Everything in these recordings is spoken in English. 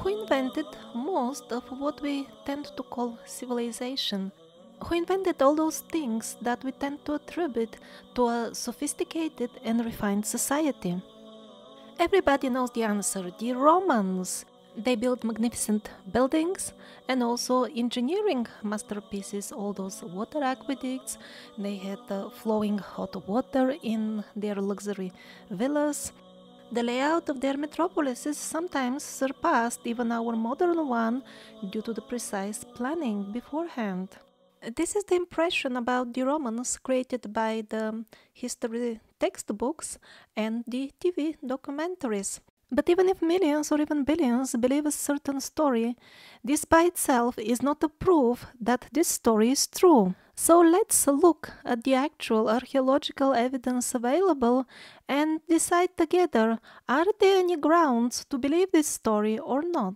who invented most of what we tend to call civilization, who invented all those things that we tend to attribute to a sophisticated and refined society. Everybody knows the answer: the Romans. They built magnificent buildings and also engineering masterpieces, all those water aqueducts. They had flowing hot water in their luxury villas. The layout of their metropolises sometimes surpassed even our modern one due to the precise planning beforehand. This is the impression about the Romans created by the history textbooks and the TV documentaries. But even if millions or even billions believe a certain story, this by itself is not a proof that this story is true. So let's look at the actual archaeological evidence available and decide together, are there any grounds to believe this story or not?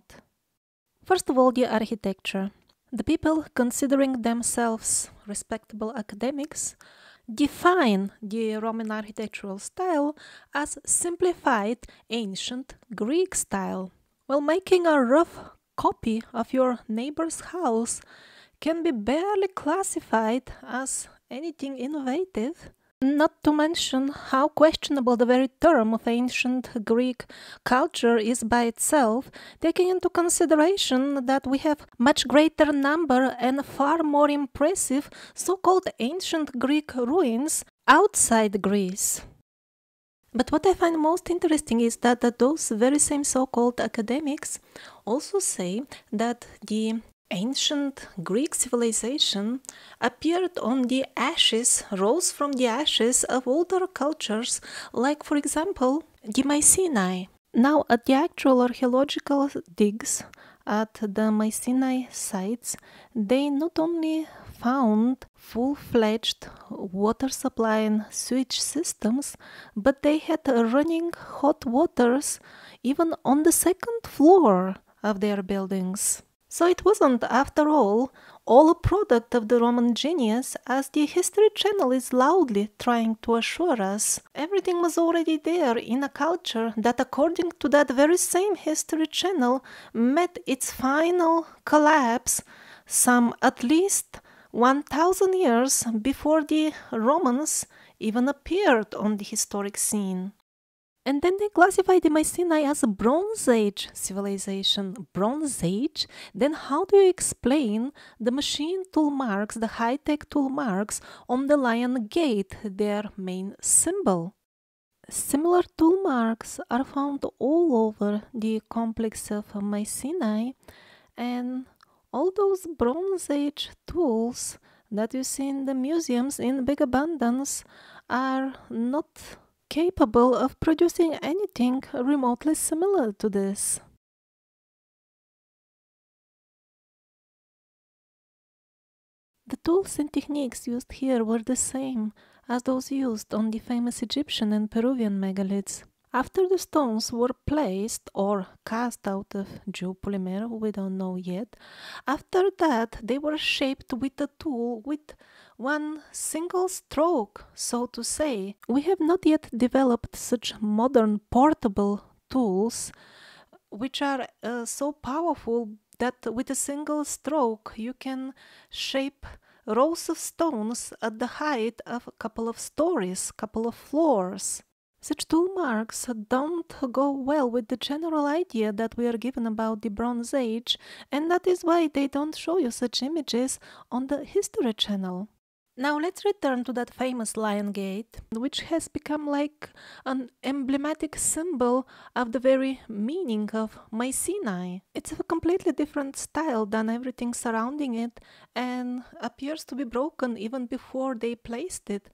First of all, the architecture. The people considering themselves respectable academics define the Roman architectural style as simplified ancient Greek style. While making a rough copy of your neighbor's house can be barely classified as anything innovative, not to mention how questionable the very term of ancient Greek culture is by itself, taking into consideration that we have much greater number and far more impressive so-called ancient Greek ruins outside Greece. But what I find most interesting is that those very same so-called academics also say that the ancient Greek civilization appeared on the ashes, rose from the ashes of older cultures, like for example the Mycenae. Now at the actual archaeological digs at the Mycenae sites, they not only found full-fledged water supply and sewage systems, but they had running hot waters even on the second floor of their buildings. So it wasn't, after all a product of the Roman genius, as the History Channel is loudly trying to assure us. Everything was already there in a culture that, according to that very same History Channel, met its final collapse some at least 1000 years before the Romans even appeared on the historic scene. And then they classify the Mycenae as a Bronze Age civilization. Bronze Age? Then how do you explain the machine tool marks, the high-tech tool marks on the lion gate, their main symbol? Similar tool marks are found all over the complex of Mycenae, and all those Bronze Age tools that you see in the museums in big abundance are not capable of producing anything remotely similar to this. The tools and techniques used here were the same as those used on the famous Egyptian and Peruvian megaliths. After the stones were placed or cast out of geopolymer, we don't know yet, after that they were shaped with a tool with one single stroke, so to say. We have not yet developed such modern portable tools which are so powerful that with a single stroke you can shape rows of stones at the height of a couple of stories, couple of floors. Such tool marks don't go well with the general idea that we are given about the Bronze Age, and that is why they don't show you such images on the History Channel. Now let's return to that famous Lion Gate, which has become like an emblematic symbol of the very meaning of Mycenae. It's a completely different style than everything surrounding it and appears to be broken even before they placed it.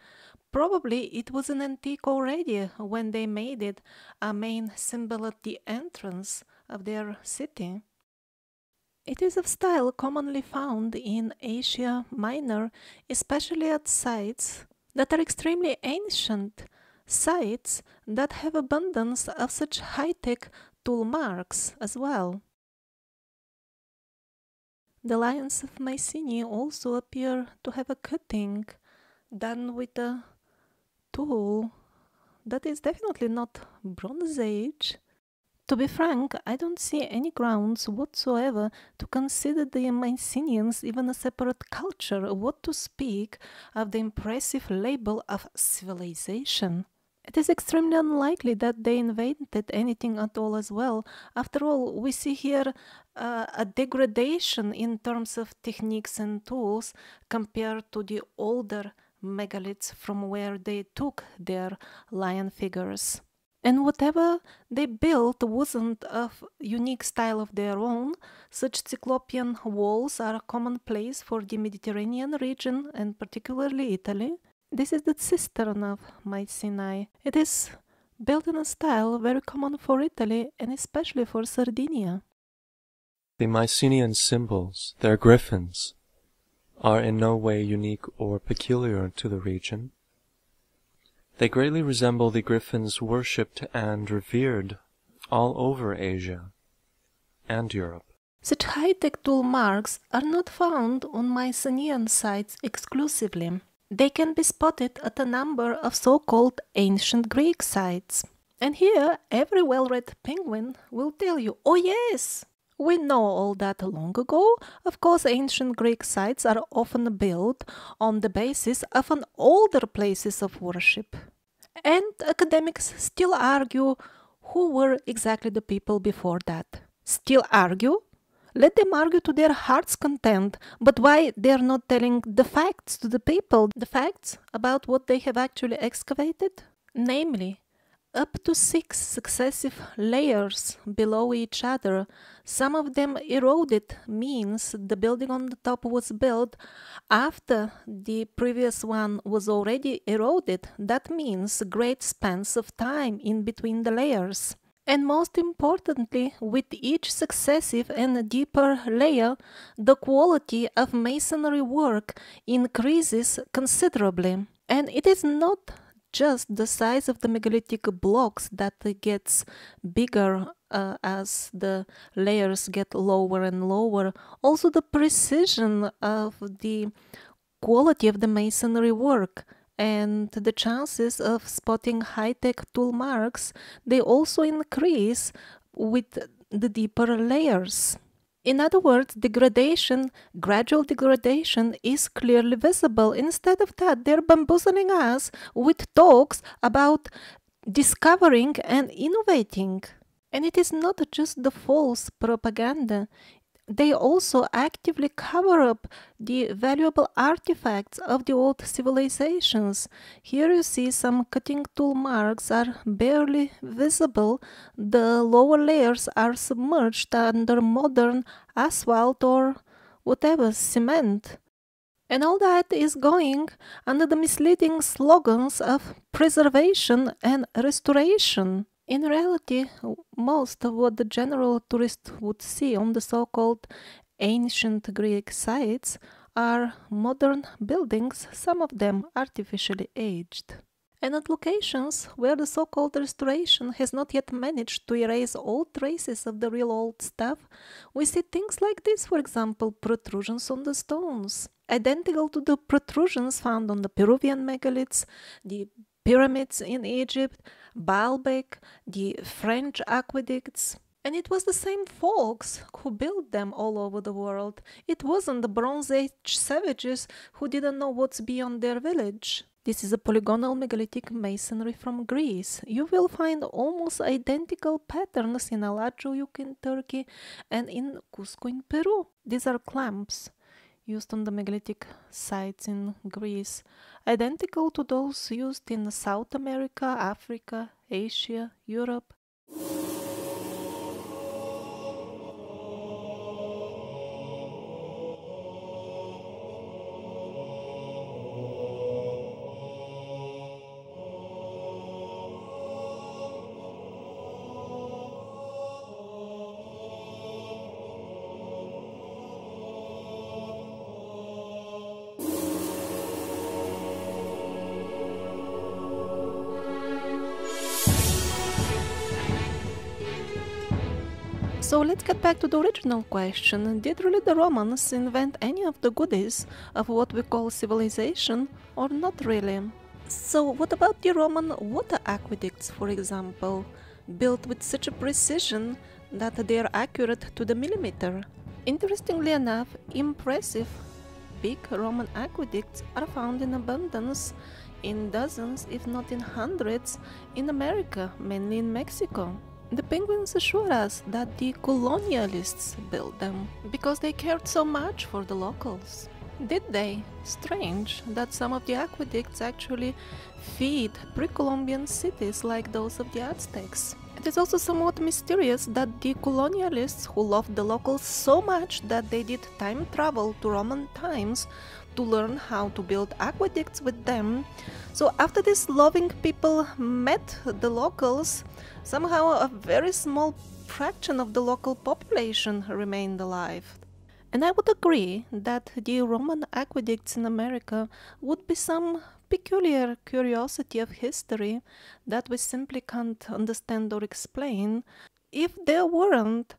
Probably it was an antique already when they made it a main symbol at the entrance of their city. It is of style commonly found in Asia Minor, especially at sites that are extremely ancient, sites that have abundance of such high-tech tool marks as well. The lions of Mycenae also appear to have a cutting done with a tool that is definitely not Bronze Age. To be frank, I don't see any grounds whatsoever to consider the Mycenaeans even a separate culture, what to speak of the impressive label of civilization. It is extremely unlikely that they invented anything at all as well. After all, we see here a degradation in terms of techniques and tools compared to the older megaliths from where they took their lion figures. And whatever they built wasn't of unique style of their own. Such cyclopean walls are commonplace for the Mediterranean region and particularly Italy. This is the cistern of Mycenae. It is built in a style very common for Italy and especially for Sardinia. The Mycenaean symbols, their griffins, are in no way unique or peculiar to the region. They greatly resemble the griffins worshipped and revered all over Asia and Europe. Such high-tech tool marks are not found on Mycenaean sites exclusively. They can be spotted at a number of so-called ancient Greek sites. And here, every well-read penguin will tell you, oh yes, we know all that long ago. Of course, ancient Greek sites are often built on the basis of an older places of worship. And academics still argue who were exactly the people before that. Still argue? Let them argue to their heart's content, but why they're not telling the facts to the people, the facts about what they have actually excavated? Namely, up to 6 successive layers below each other, some of them eroded, means the building on the top was built after the previous one was already eroded. That means great spans of time in between the layers. And most importantly, with each successive and deeper layer, the quality of masonry work increases considerably. And it is not just the size of the megalithic blocks that gets bigger as the layers get lower and lower. Also the precision of the quality of the masonry work and the chances of spotting high-tech tool marks, they also increase with the deeper layers. In other words, gradual degradation is clearly visible. Instead of that, they're bamboozling us with talks about discovering and innovating. And it is not just the false propaganda. They also actively cover up the valuable artifacts of the old civilizations. Here you see some cutting tool marks are barely visible. The lower layers are submerged under modern asphalt or whatever, cement. And all that is going under the misleading slogans of preservation and restoration. In reality, most of what the general tourist would see on the so-called ancient Greek sites are modern buildings, some of them artificially aged. And at locations where the so-called restoration has not yet managed to erase all traces of the real old stuff, we see things like this, for example, protrusions on the stones, identical to the protrusions found on the Peruvian megaliths, the pyramids in Egypt, Baalbek, the French aqueducts. And it was the same folks who built them all over the world. It wasn't the Bronze Age savages who didn't know what's beyond their village. This is a polygonal megalithic masonry from Greece. You will find almost identical patterns in Alajujuk in Turkey and in Cusco in Peru. These are clamps used on the megalithic sites in Greece, identical to those used in South America, Africa, Asia, Europe. So let's get back to the original question. Did really the Romans invent any of the goodies of what we call civilization, or not really? So what about the Roman water aqueducts, for example? built with such a precision that they are accurate to the millimeter. Interestingly enough, impressive big Roman aqueducts are found in abundance in dozens, if not in hundreds, in America, mainly in Mexico. The Penguins assure us that the colonialists built them because they cared so much for the locals. Did they? Strange that some of the aqueducts actually feed pre-Columbian cities like those of the Aztecs. It is also somewhat mysterious that the colonialists who loved the locals so much that they did time travel to Roman times to learn how to build aqueducts with them. So after these loving people met the locals, somehow a very small fraction of the local population remained alive. And I would agree that the Roman aqueducts in America would be some peculiar curiosity of history that we simply can't understand or explain if there weren't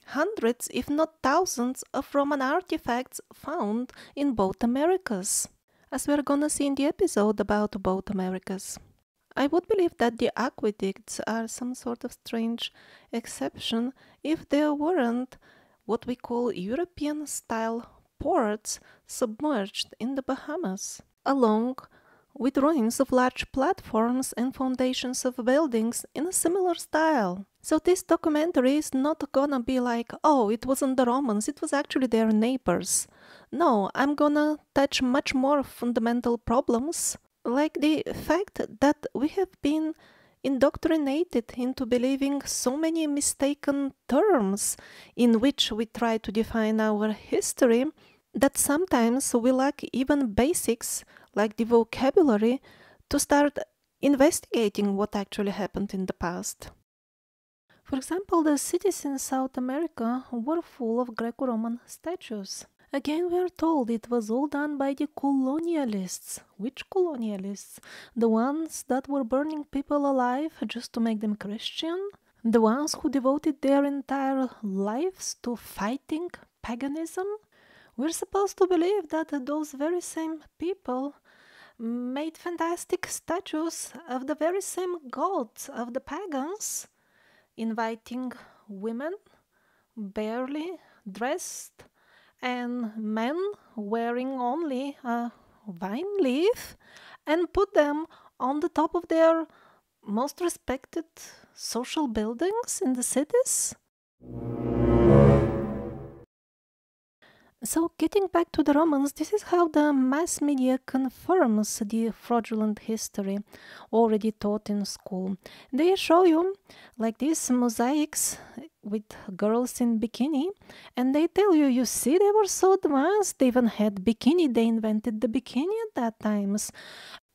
hundreds, if not thousands, of Roman artifacts found in both Americas, as we're gonna see in the episode about both Americas. I would believe that the aqueducts are some sort of strange exception if there weren't what we call European-style ports submerged in the Bahamas, along with ruins of large platforms and foundations of buildings in a similar style. So this documentary is not gonna be like, oh, it wasn't the Romans, it was actually their neighbors. No, I'm gonna touch much more fundamental problems, like the fact that we have been indoctrinated into believing so many mistaken terms in which we try to define our history that sometimes we lack even basics like the vocabulary to start investigating what actually happened in the past. For example, the cities in South America were full of Greco-Roman statues. Again, we are told it was all done by the colonialists. Which colonialists? The ones that were burning people alive just to make them Christian? The ones who devoted their entire lives to fighting paganism? We're supposed to believe that those very same people made fantastic statues of the very same gods of the pagans, inviting women barely dressed and men wearing only a vine leaf and put them on the top of their most respected social buildings in the cities. So getting back to the Romans, this is how the mass media confirms the fraudulent history already taught in school. They show you like these mosaics with girls in bikini, and they tell you, you see, they were so advanced, they even had bikini, they invented the bikini at that times.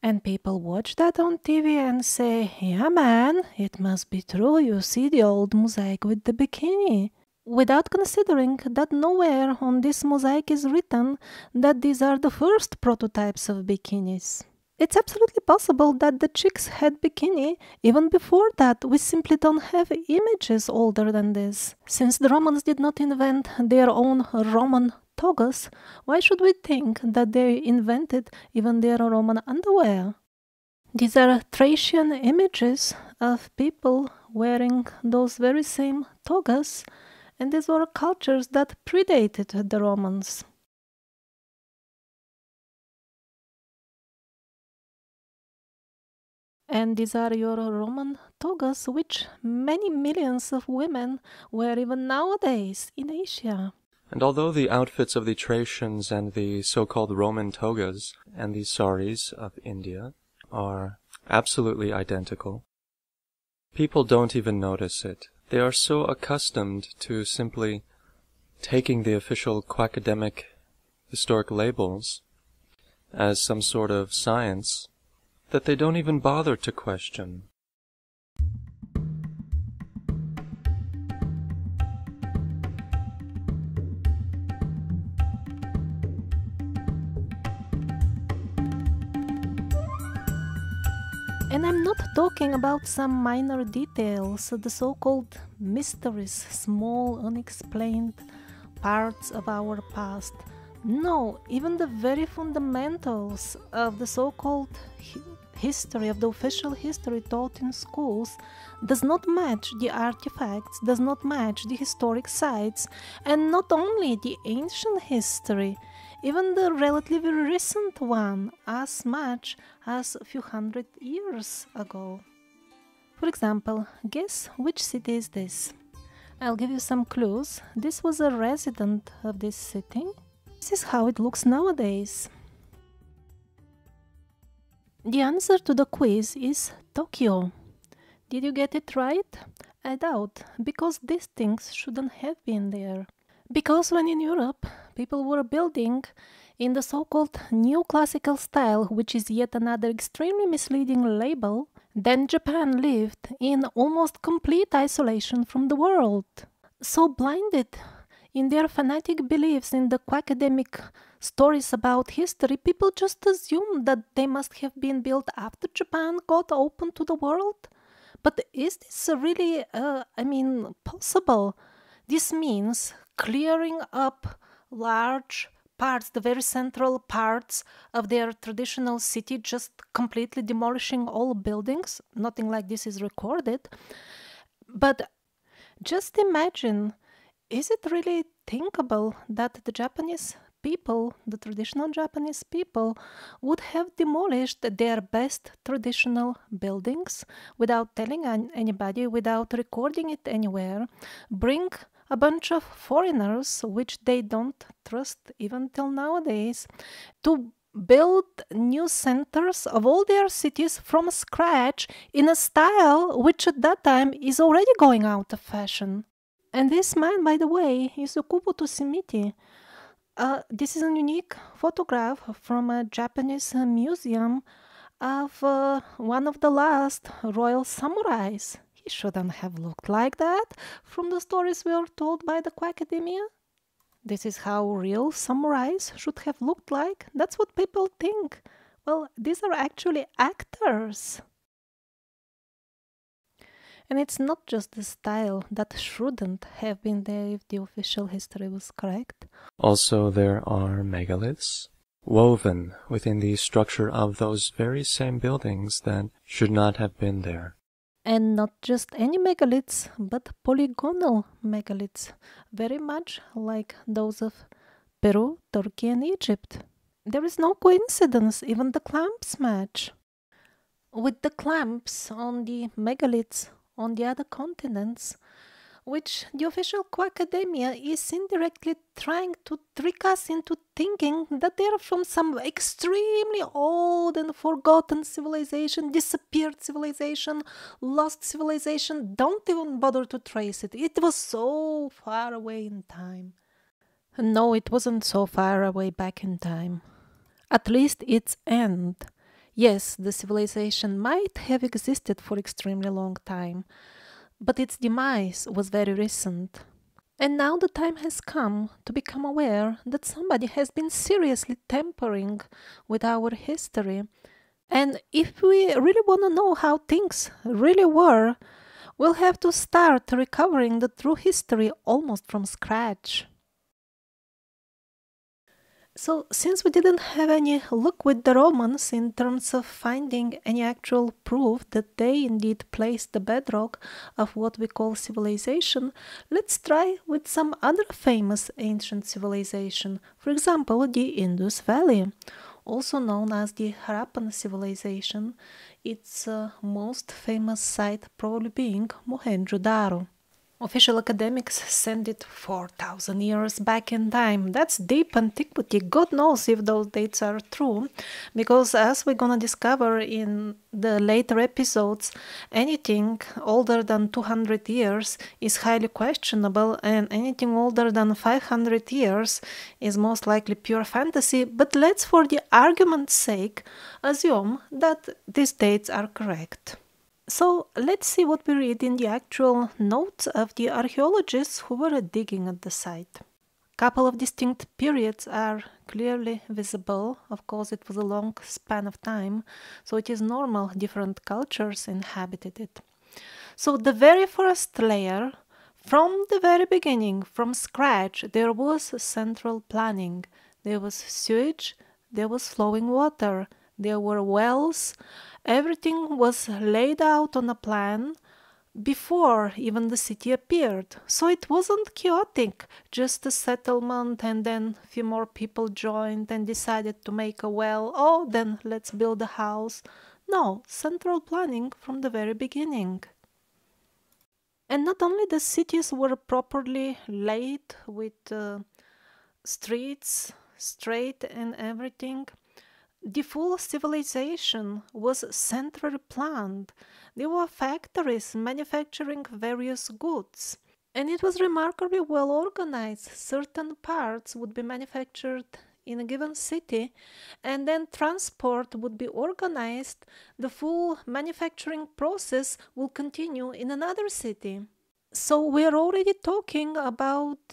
And people watch that on TV and say, yeah man, it must be true, you see the old mosaic with the bikini. Without considering that nowhere on this mosaic is written that these are the first prototypes of bikinis. It's absolutely possible that the chicks had bikini even before that. We simply don't have images older than this. Since the Romans did not invent their own Roman togas, why should we think that they invented even their Roman underwear? These are Thracian images of people wearing those very same togas, and these were cultures that predated the Romans. And these are your Roman togas, which many millions of women wear even nowadays in Asia. And although the outfits of the Thracians and the so-called Roman togas and the saris of India are absolutely identical, people don't even notice it. They are so accustomed to simply taking the official quackademic historic labels as some sort of science that they don't even bother to question. And I'm not talking about some minor details, the so-called mysteries, small, unexplained parts of our past No, even the very fundamentals of the so-called history, of the official history taught in schools, does not match the artifacts, does not match the historic sites, and not only the ancient history, even the relatively recent one, as much as a few hundred years ago. For example, guess which city is this? I'll give you some clues. This was a resident of this city. This is how it looks nowadays. The answer to the quiz is Tokyo. Did you get it right? I doubt, because these things shouldn't have been there. Because when in Europe, people were building in the so-called neoclassical style, which is yet another extremely misleading label, then Japan lived in almost complete isolation from the world. So blinded in their fanatic beliefs in the academic stories about history, people just assumed that they must have been built after Japan got open to the world. But is this really, possible? This means clearing up large parts, the very central parts of their traditional city, just completely demolishing all buildings. Nothing like this is recorded. But just imagine, is it really thinkable that the Japanese people, the traditional Japanese people, would have demolished their best traditional buildings without telling anybody, without recording it anywhere, bring a bunch of foreigners, which they don't trust even till nowadays, to build new centers of all their cities from scratch in a style which at that time is already going out of fashion. And this man, by the way, is Okubo Toshimichi. This is a unique photograph from a Japanese museum of one of the last royal samurais. He shouldn't have looked like that from the stories we are told by the Academia. This is how real samurais should have looked like. That's what people think. Well, these are actually actors. And it's not just the style that shouldn't have been there if the official history was correct. Also, there are megaliths woven within the structure of those very same buildings that should not have been there. And not just any megaliths, but polygonal megaliths, very much like those of Peru, Turkey, and Egypt. There is no coincidence, even the clamps match. With the clamps on the megaliths on the other continents, which the official Academia is indirectly trying to trick us into thinking that they are from some extremely old and forgotten civilization, disappeared civilization, lost civilization. Don't even bother to trace it. It was so far away in time. No, it wasn't so far away back in time. At least its end. Yes, the civilization might have existed for extremely long time, but its demise was very recent. And now the time has come to become aware that somebody has been seriously tampering with our history. And if we really want to know how things really were, we'll have to start recovering the true history almost from scratch. So, since we didn't have any luck with the Romans in terms of finding any actual proof that they indeed placed the bedrock of what we call civilization, let's try with some other famous ancient civilization. For example, the Indus Valley, also known as the Harappan civilization. Its most famous site probably being Mohenjo-daro. Official academics send it 4,000 years back in time. That's deep antiquity. God knows if those dates are true, because as we're gonna discover in the later episodes, anything older than 200 years is highly questionable, and anything older than 500 years is most likely pure fantasy. But let's, for the argument's sake, assume that these dates are correct. So let's see what we read in the actual notes of the archaeologists who were digging at the site. Couple of distinct periods are clearly visible. Of course, it was a long span of time, so it is normal different cultures inhabited it. So the very first layer, from the very beginning, from scratch, there was central planning. There was sewage, there was flowing water, there were wells. Everything was laid out on a plan before even the city appeared. So it wasn't chaotic, just a settlement, and then a few more people joined and decided to make a well. Oh, then let's build a house. No, central planning from the very beginning. And not only the cities were properly laid with streets straight and everything, the full civilization was centrally planned. There were factories manufacturing various goods. And it was remarkably well organized. Certain parts would be manufactured in a given city, and then transport would be organized. The full manufacturing process will continue in another city. So we are already talking about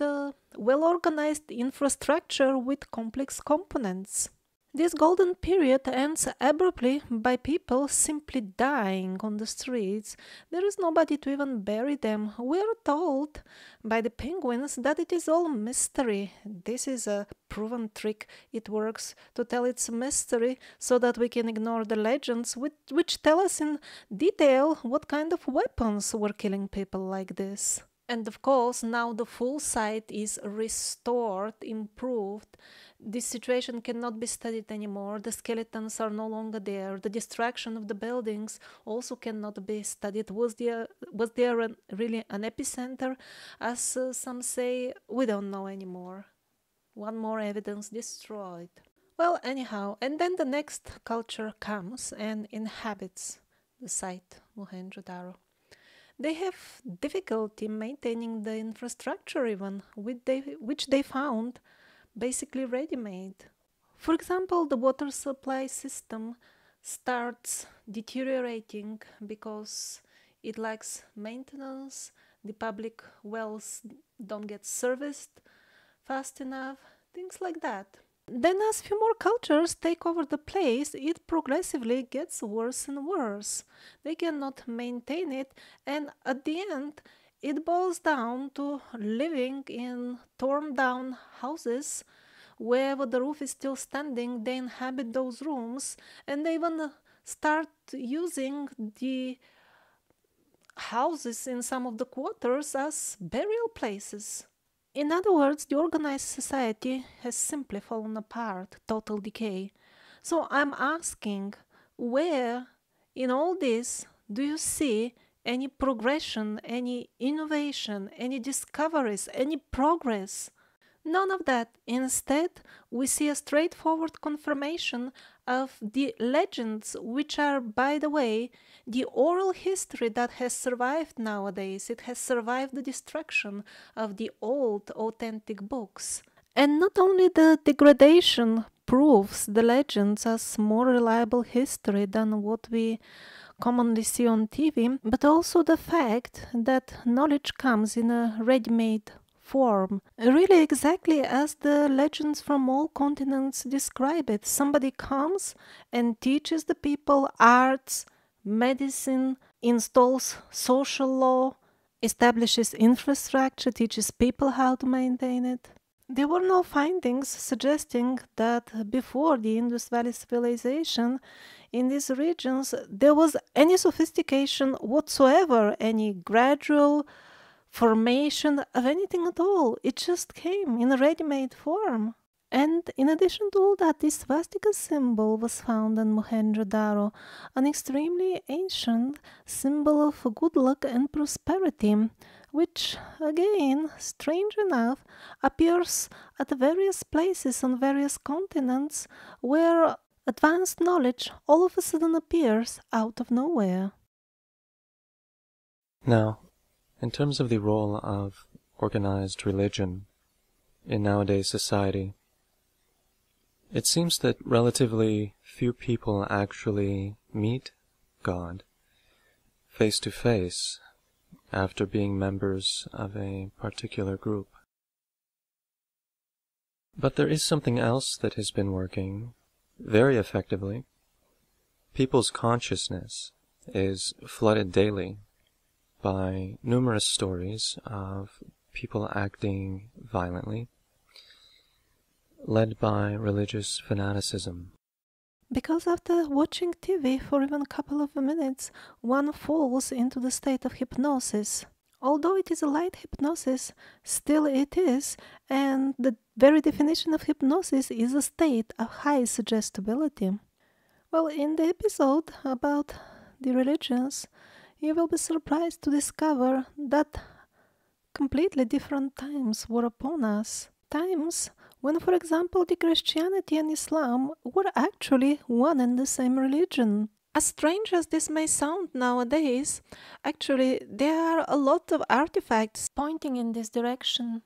well organized infrastructure with complex components. This golden period ends abruptly by people simply dying on the streets. There is nobody to even bury them. We are told by the penguins that it is all mystery. This is a proven trick. It works to tell it's a mystery so that we can ignore the legends which tell us in detail what kind of weapons were killing people like this. And of course, now the full site is restored, improved. This situation cannot be studied anymore. The skeletons are no longer there. The destruction of the buildings also cannot be studied. Was there really an epicenter? As some say, we don't know anymore. One more evidence destroyed. Well, anyhow, and then the next culture comes and inhabits the site, Mohenjo-daro. They have difficulty maintaining the infrastructure even, which they found basically ready-made. For example, the water supply system starts deteriorating because it lacks maintenance, the public wells don't get serviced fast enough, things like that. Then as few more cultures take over the place, it progressively gets worse and worse. They cannot maintain it, and at the end, it boils down to living in torn down houses. Wherever the roof is still standing, they inhabit those rooms, and they even start using the houses in some of the quarters as burial places. In other words, the organized society has simply fallen apart, total decay. So I'm asking, where in all this do you see any progression, any innovation, any discoveries, any progress? None of that. Instead, we see a straightforward confirmation of the legends, which are, by the way, the oral history that has survived nowadays. It has survived the destruction of the old authentic books. And not only the degradation proves the legends as more reliable history than what we commonly see on TV, but also the fact that knowledge comes in a ready-made form, really exactly as the legends from all continents describe it. Somebody comes and teaches the people arts, medicine, installs social law, establishes infrastructure, teaches people how to maintain it. There were no findings suggesting that before the Indus Valley civilization in these regions there was any sophistication whatsoever, any gradual formation of anything at all. It just came in a ready-made form. And in addition to all that, this swastika symbol was found in Mohenjo-daro, an extremely ancient symbol of good luck and prosperity, which, again, strange enough, appears at various places on various continents where advanced knowledge all of a sudden appears out of nowhere. Now, in terms of the role of organized religion in nowadays society, it seems that relatively few people actually meet God face to face after being members of a particular group. But there is something else that has been working very effectively. People's consciousness is flooded daily by numerous stories of people acting violently, led by religious fanaticism. Because after watching TV for even a couple of minutes, one falls into the state of hypnosis. Although it is a light hypnosis, still it is, and the very definition of hypnosis is a state of high suggestibility. Well, in the episode about the religions, you will be surprised to discover that completely different times were upon us. Times when, for example, the Christianity and Islam were actually one and the same religion. As strange as this may sound nowadays, actually there are a lot of artifacts pointing in this direction.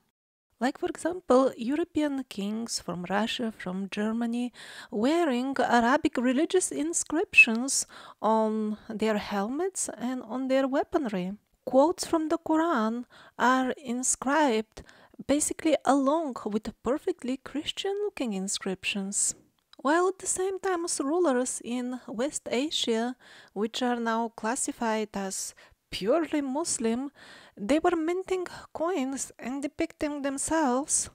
Like, for example, European kings from Russia, from Germany, wearing Arabic religious inscriptions on their helmets and on their weaponry. Quotes from the Quran are inscribed basically along with perfectly Christian-looking inscriptions. While at the same time as rulers in West Asia, which are now classified as purely Muslim, they were minting coins and depicting themselves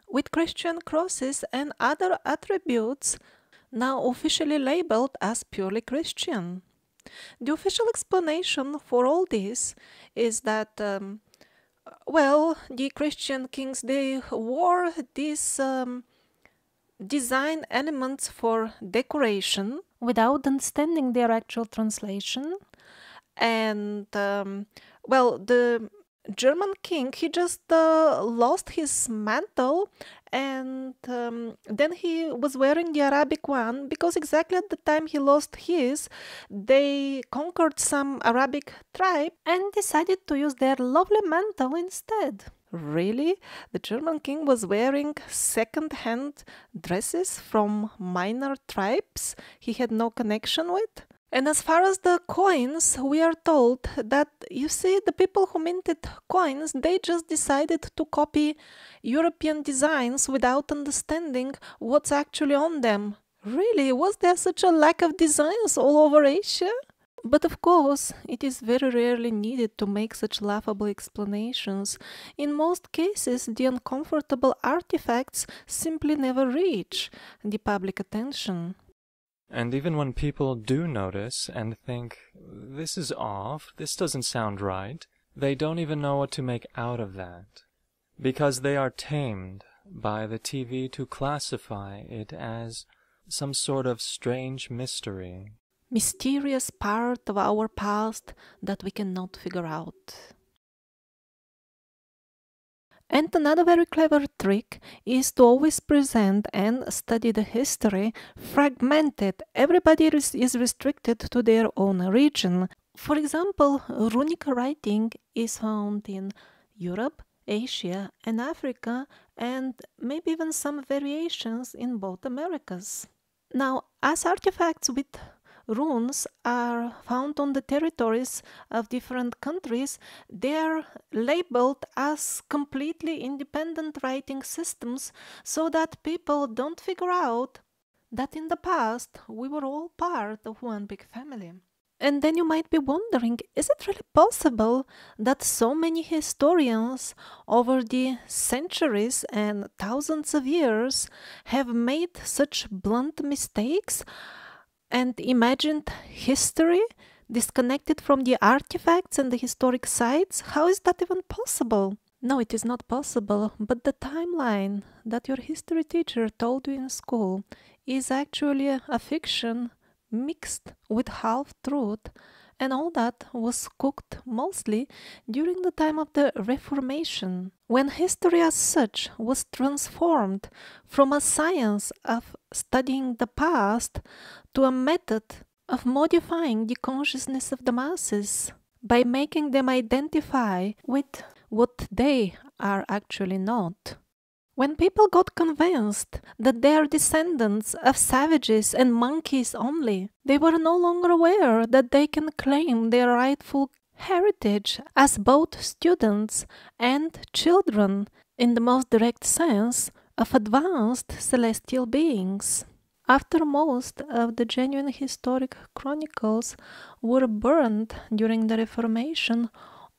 with Christian crosses and other attributes now officially labeled as purely Christian. The official explanation for all this is that, the Christian kings, they wore these design elements for decoration without understanding their actual translation. And, the German king, he just lost his mantle, and then he was wearing the Arabic one, because exactly at the time he lost his, they conquered some Arabic tribe and decided to use their lovely mantle instead. Really? The German king was wearing second-hand dresses from minor tribes he had no connection with? And as far as the coins, we are told that, you see, the people who minted coins, they just decided to copy European designs without understanding what's actually on them. Really? Was there such a lack of designs all over Asia? But of course, it is very rarely needed to make such laughable explanations. In most cases, the uncomfortable artifacts simply never reach the public attention. And even when people do notice and think, this is off, this doesn't sound right, they don't even know what to make out of that, because they are tamed by the TV to classify it as some sort of strange mystery. Mysterious part of our past that we cannot figure out. And another very clever trick is to always present and study the history fragmented. Everybody is restricted to their own region. For example, runic writing is found in Europe, Asia, and Africa, and maybe even some variations in both Americas. Now, as artifacts with runes are found on the territories of different countries, they are labeled as completely independent writing systems so that people don't figure out that in the past we were all part of one big family. And then you might be wondering, is it really possible that so many historians over the centuries and thousands of years have made such blunt mistakes and imagined history disconnected from the artifacts and the historic sites? How is that even possible? No, it is not possible, but the timeline that your history teacher told you in school is actually a fiction mixed with half-truth, and all that was cooked mostly during the time of the Reformation, when history as such was transformed from a science of studying the past to a method of modifying the consciousness of the masses by making them identify with what they are actually not. When people got convinced that they are descendants of savages and monkeys only, they were no longer aware that they can claim their rightful heritage as both students and children in the most direct sense of advanced celestial beings. After most of the genuine historic chronicles were burned during the Reformation,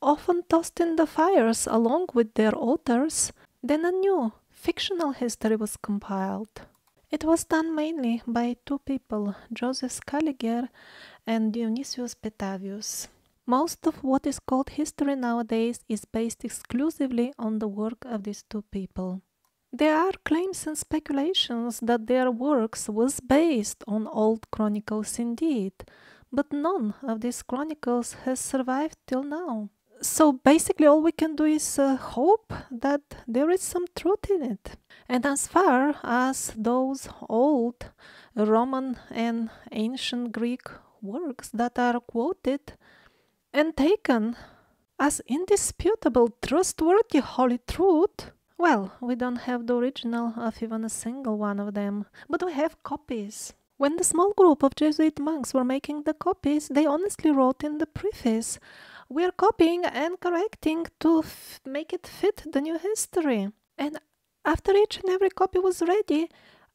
often tossed in the fires along with their authors, then a new fictional history was compiled. It was done mainly by two people, Joseph Scaliger and Dionysius Petavius. Most of what is called history nowadays is based exclusively on the work of these two people. There are claims and speculations that their works was based on old chronicles indeed, but none of these chronicles has survived till now. So basically all we can do is hope that there is some truth in it. And as far as those old Roman and ancient Greek works that are quoted and taken as indisputable, trustworthy, holy truth, well, we don't have the original of even a single one of them, but we have copies. When the small group of Jesuit monks were making the copies, they honestly wrote in the preface, "We are copying and correcting to make it fit the new history." And after each and every copy was ready,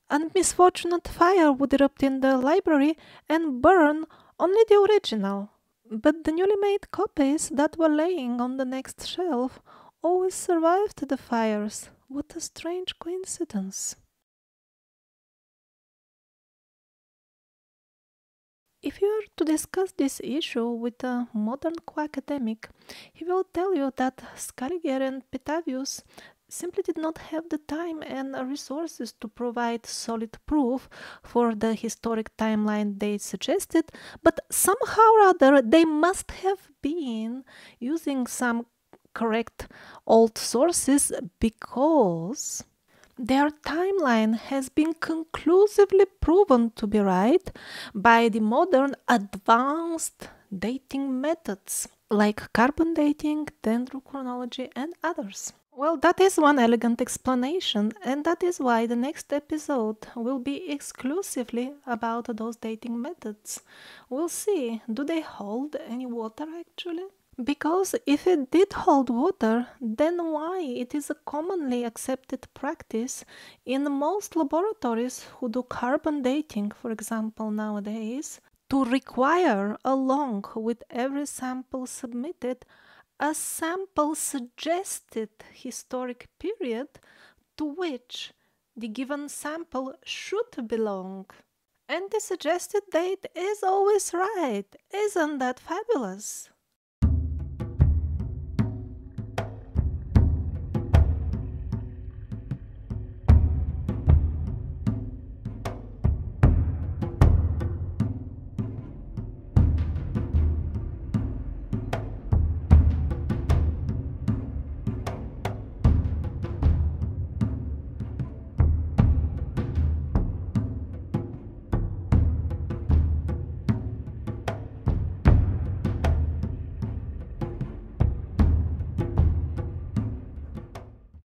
a misfortunate fire would erupt in the library and burn only the original. But the newly made copies that were laying on the next shelf always survived the fires. What a strange coincidence. If you are to discuss this issue with a modern co-academic, he will tell you that Scaliger and Petavius simply did not have the time and resources to provide solid proof for the historic timeline they suggested, but somehow or other they must have been using some correct old sources because their timeline has been conclusively proven to be right by the modern advanced dating methods like carbon dating, dendrochronology, and others. Well, that is one elegant explanation, and that is why the next episode will be exclusively about those dating methods. We'll see, do they hold any water actually? Because if it did hold water, then why it is a commonly accepted practice in most laboratories who do carbon dating, for example, nowadays, to require, along with every sample submitted, a sample suggested historic period to which the given sample should belong. And the suggested date is always right. Isn't that fabulous?